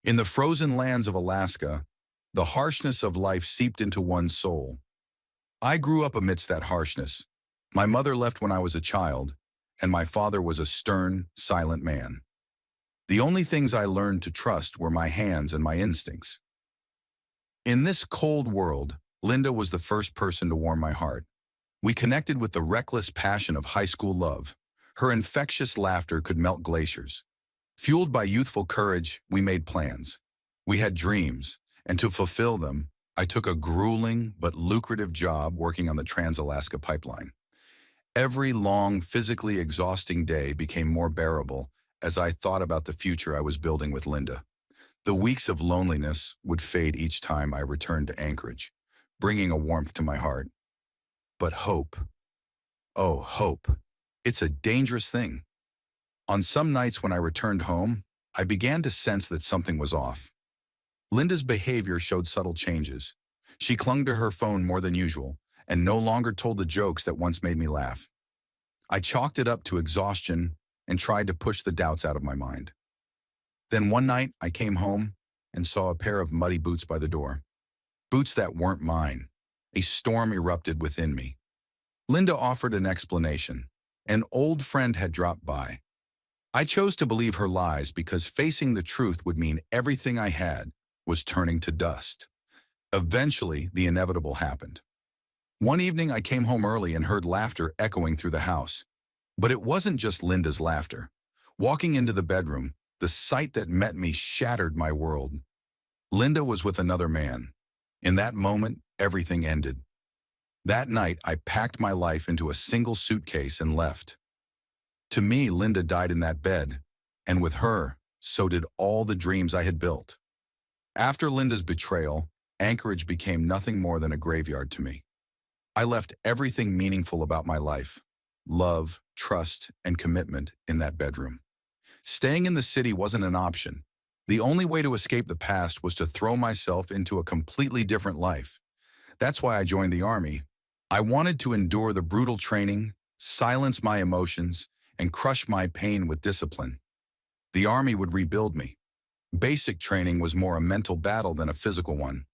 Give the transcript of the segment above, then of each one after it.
In the frozen lands of Alaska, the harshness of life seeped into one's soul. I grew up amidst that harshness. My mother left when I was a child, and my father was a stern, silent man. The only things I learned to trust were my hands and my instincts. In this cold world, Linda was the first person to warm my heart. We connected with the reckless passion of high school love. Her infectious laughter could melt glaciers. Fueled by youthful courage, we made plans. We had dreams, and to fulfill them, I took a grueling but lucrative job working on the Trans-Alaska Pipeline. Every long, physically exhausting day became more bearable as I thought about the future I was building with Linda. The weeks of loneliness would fade each time I returned to Anchorage, bringing a warmth to my heart. But hope, oh, hope, it's a dangerous thing. On some nights when I returned home, I began to sense that something was off. Linda's behavior showed subtle changes. She clung to her phone more than usual and no longer told the jokes that once made me laugh. I chalked it up to exhaustion and tried to push the doubts out of my mind. Then one night, I came home and saw a pair of muddy boots by the door. Boots that weren't mine. A storm erupted within me. Linda offered an explanation. An old friend had dropped by. I chose to believe her lies because facing the truth would mean everything I had was turning to dust. Eventually, the inevitable happened. One evening, I came home early and heard laughter echoing through the house. But it wasn't just Linda's laughter. Walking into the bedroom, the sight that met me shattered my world. Linda was with another man. In that moment, everything ended. That night, I packed my life into a single suitcase and left. To me, Linda died in that bed, and with her, so did all the dreams I had built. After Linda's betrayal, Anchorage became nothing more than a graveyard to me. I left everything meaningful about my life, love, trust, and commitment in that bedroom. Staying in the city wasn't an option. The only way to escape the past was to throw myself into a completely different life. That's why I joined the Army. I wanted to endure the brutal training, silence my emotions, and crush my pain with discipline. The Army would rebuild me. Basic training was more a mental battle than a physical one.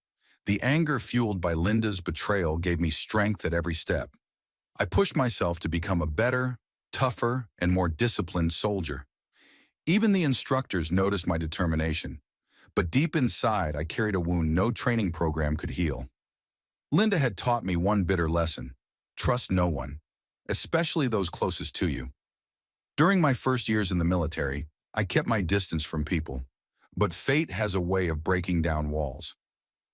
The anger fueled by Linda's betrayal gave me strength at every step. I pushed myself to become a better, tougher, and more disciplined soldier. Even the instructors noticed my determination, but deep inside I carried a wound no training program could heal. Linda had taught me one bitter lesson: trust no one, especially those closest to you. During my first years in the military, I kept my distance from people, but fate has a way of breaking down walls.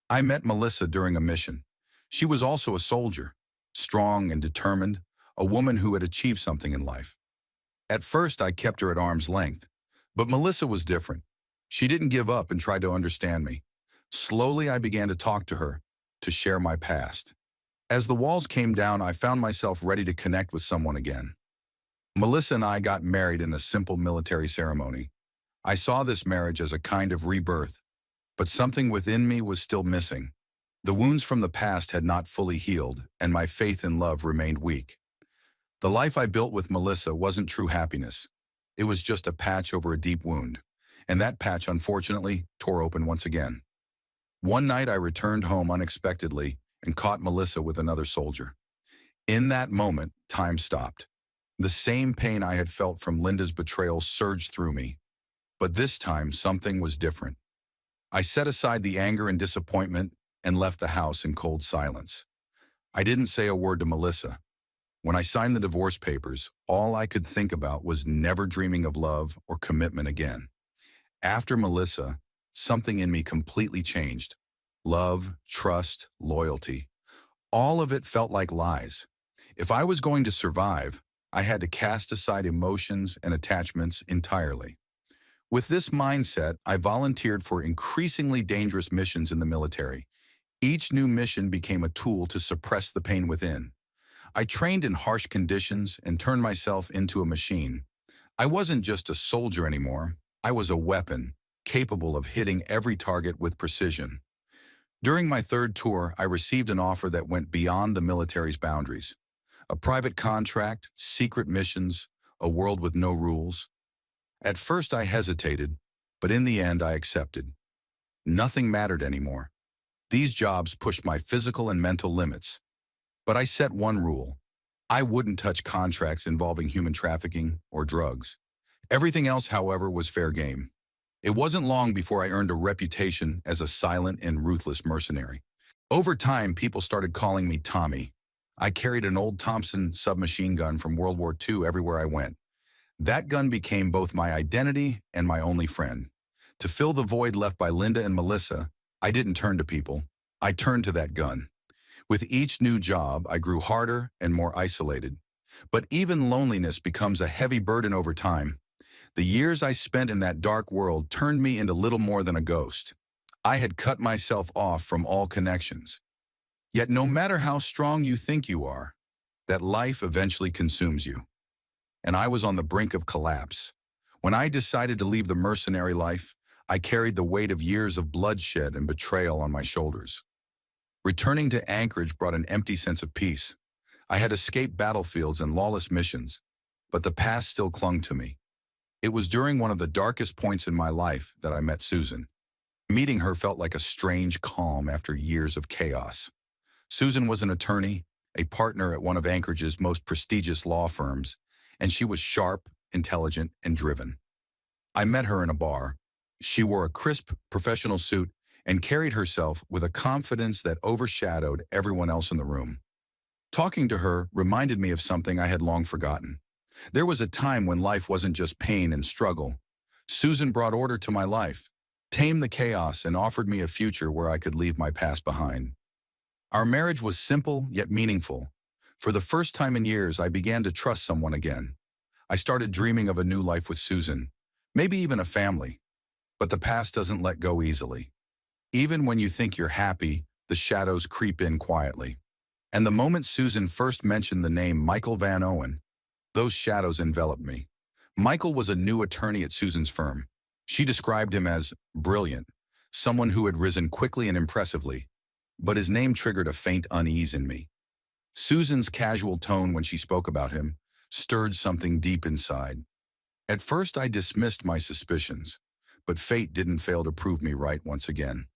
I met Melissa during a mission. She was also a soldier, strong and determined, a woman who had achieved something in life. At first, I kept her at arm's length, but Melissa was different. She didn't give up and tried to understand me. Slowly, I began to talk to her, to share my past. As the walls came down, I found myself ready to connect with someone again. Melissa and I got married in a simple military ceremony. I saw this marriage as a kind of rebirth, but something within me was still missing. The wounds from the past had not fully healed, and my faith in love remained weak. The life I built with Melissa wasn't true happiness. It was just a patch over a deep wound, and that patch, unfortunately, tore open once again. One night I returned home unexpectedly and caught Melissa with another soldier. In that moment, time stopped. The same pain I had felt from Linda's betrayal surged through me. But this time, something was different. I set aside the anger and disappointment and left the house in cold silence. I didn't say a word to Melissa. When I signed the divorce papers, all I could think about was never dreaming of love or commitment again. After Melissa, something in me completely changed. Love, trust, loyalty. All of it felt like lies. If I was going to survive, I had to cast aside emotions and attachments entirely. With this mindset, I volunteered for increasingly dangerous missions in the military. Each new mission became a tool to suppress the pain within. I trained in harsh conditions and turned myself into a machine. I wasn't just a soldier anymore. I was a weapon, capable of hitting every target with precision. During my third tour, I received an offer that went beyond the military's boundaries. A private contract, secret missions, a world with no rules. At first I hesitated, but in the end I accepted. Nothing mattered anymore. These jobs pushed my physical and mental limits. But I set one rule. I wouldn't touch contracts involving human trafficking or drugs. Everything else, however, was fair game. It wasn't long before I earned a reputation as a silent and ruthless mercenary. Over time, people started calling me Tommy. I carried an old Thompson submachine gun from World War II everywhere I went. That gun became both my identity and my only friend. To fill the void left by Linda and Melissa, I didn't turn to people. I turned to that gun. With each new job, I grew harder and more isolated. But even loneliness becomes a heavy burden over time. The years I spent in that dark world turned me into little more than a ghost. I had cut myself off from all connections. Yet no matter how strong you think you are, that life eventually consumes you. And I was on the brink of collapse. When I decided to leave the mercenary life, I carried the weight of years of bloodshed and betrayal on my shoulders. Returning to Anchorage brought an empty sense of peace. I had escaped battlefields and lawless missions, but the past still clung to me. It was during one of the darkest points in my life that I met Susan. Meeting her felt like a strange calm after years of chaos. Susan was an attorney, a partner at one of Anchorage's most prestigious law firms, and she was sharp, intelligent, and driven. I met her in a bar. She wore a crisp, professional suit and carried herself with a confidence that overshadowed everyone else in the room. Talking to her reminded me of something I had long forgotten. There was a time when life wasn't just pain and struggle. Susan brought order to my life, tamed the chaos, and offered me a future where I could leave my past behind. Our marriage was simple yet meaningful. For the first time in years, I began to trust someone again. I started dreaming of a new life with Susan, maybe even a family. But the past doesn't let go easily. Even when you think you're happy, the shadows creep in quietly. And the moment Susan first mentioned the name Michael Van Owen, those shadows enveloped me. Michael was a new attorney at Susan's firm. She described him as brilliant, someone who had risen quickly and impressively. But his name triggered a faint unease in me. Susan's casual tone when she spoke about him stirred something deep inside. At first, I dismissed my suspicions, but fate didn't fail to prove me right once again.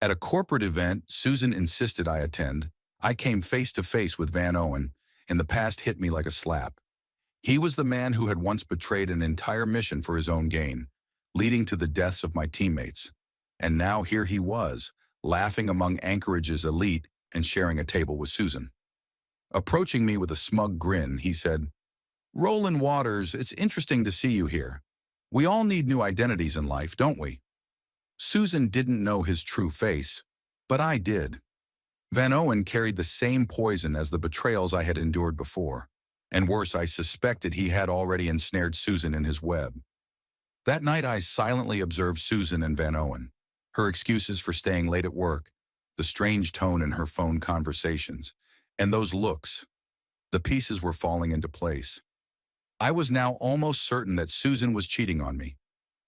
At a corporate event Susan insisted I attend, I came face to face with Van Owen, and the past hit me like a slap. He was the man who had once betrayed an entire mission for his own gain, leading to the deaths of my teammates. And now here he was, laughing among Anchorage's elite and sharing a table with Susan. Approaching me with a smug grin, he said, "Roland Waters, it's interesting to see you here. We all need new identities in life, don't we?" Susan didn't know his true face, but I did. Van Owen carried the same poison as the betrayals I had endured before. And worse, I suspected he had already ensnared Susan in his web. That night I silently observed Susan and Van Owen, her excuses for staying late at work, the strange tone in her phone conversations, and those looks. The pieces were falling into place. I was now almost certain that Susan was cheating on me.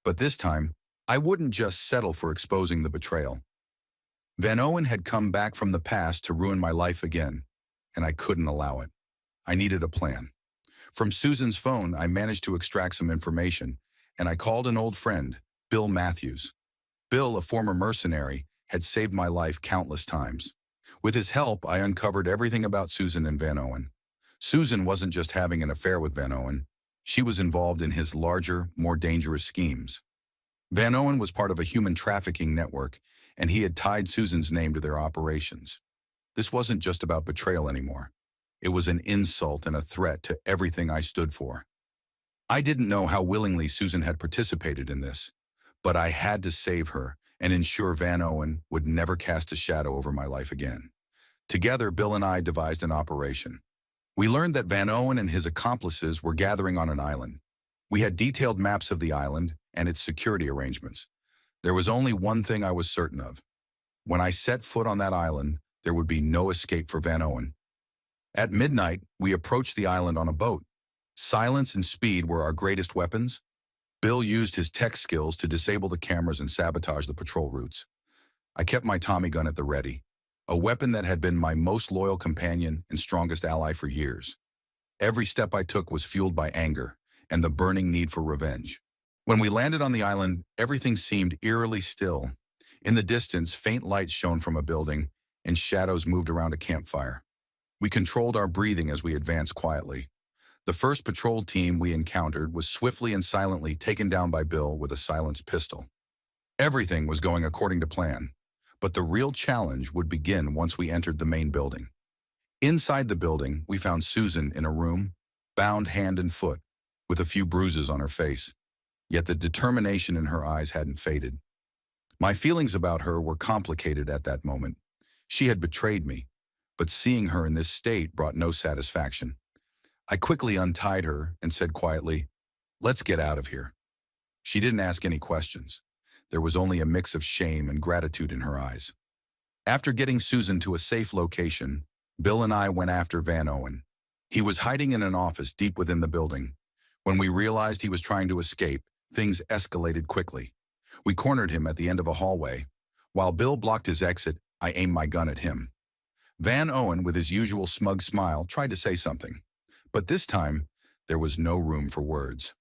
But this time, I wouldn't just settle for exposing the betrayal. Van Owen had come back from the past to ruin my life again, and I couldn't allow it. I needed a plan. From Susan's phone, I managed to extract some information, and I called an old friend, Bill Matthews. Bill, a former mercenary, had saved my life countless times. With his help, I uncovered everything about Susan and Van Owen. Susan wasn't just having an affair with Van Owen. She was involved in his larger, more dangerous schemes. Van Owen was part of a human trafficking network, and he had tied Susan's name to their operations. This wasn't just about betrayal anymore. It was an insult and a threat to everything I stood for. I didn't know how willingly Susan had participated in this, but I had to save her and ensure Van Owen would never cast a shadow over my life again. Together, Bill and I devised an operation. We learned that Van Owen and his accomplices were gathering on an island. We had detailed maps of the island and its security arrangements. There was only one thing I was certain of. When I set foot on that island, there would be no escape for Van Owen. At midnight, we approached the island on a boat. Silence and speed were our greatest weapons. Bill used his tech skills to disable the cameras and sabotage the patrol routes. I kept my Tommy gun at the ready, a weapon that had been my most loyal companion and strongest ally for years. Every step I took was fueled by anger and the burning need for revenge. When we landed on the island, everything seemed eerily still. In the distance, faint lights shone from a building, and shadows moved around a campfire. We controlled our breathing as we advanced quietly. The first patrol team we encountered was swiftly and silently taken down by Bill with a silenced pistol. Everything was going according to plan, but the real challenge would begin once we entered the main building. Inside the building, we found Susan in a room, bound hand and foot, with a few bruises on her face. Yet the determination in her eyes hadn't faded. My feelings about her were complicated at that moment. She had betrayed me, but seeing her in this state brought no satisfaction. I quickly untied her and said quietly, "Let's get out of here." She didn't ask any questions. There was only a mix of shame and gratitude in her eyes. After getting Susan to a safe location, Bill and I went after Van Owen. He was hiding in an office deep within the building. When we realized he was trying to escape, things escalated quickly. We cornered him at the end of a hallway. While Bill blocked his exit, I aimed my gun at him. Van Owen, with his usual smug smile, tried to say something. But this time, there was no room for words.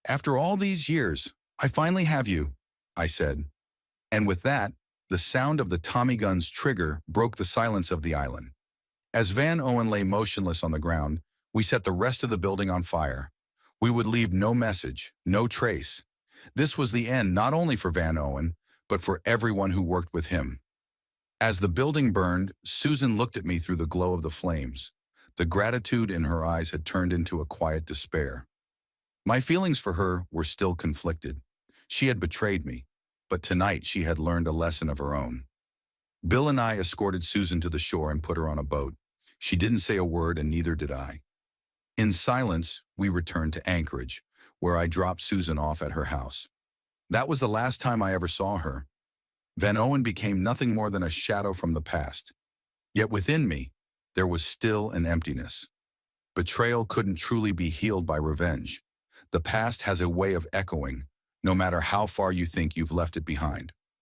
"After all these years, I finally have you," I said. And with that, the sound of the Tommy gun's trigger broke the silence of the island. As Van Owen lay motionless on the ground, we set the rest of the building on fire. We would leave no message, no trace. This was the end not only for Van Owen, but for everyone who worked with him. As the building burned, Susan looked at me through the glow of the flames. The gratitude in her eyes had turned into a quiet despair. My feelings for her were still conflicted. She had betrayed me, but tonight she had learned a lesson of her own. Bill and I escorted Susan to the shore and put her on a boat. She didn't say a word, and neither did I. In silence, we returned to Anchorage, where I dropped Susan off at her house. That was the last time I ever saw her. Van Owen became nothing more than a shadow from the past. Yet within me, there was still an emptiness. Betrayal couldn't truly be healed by revenge. The past has a way of echoing, no matter how far you think you've left it behind.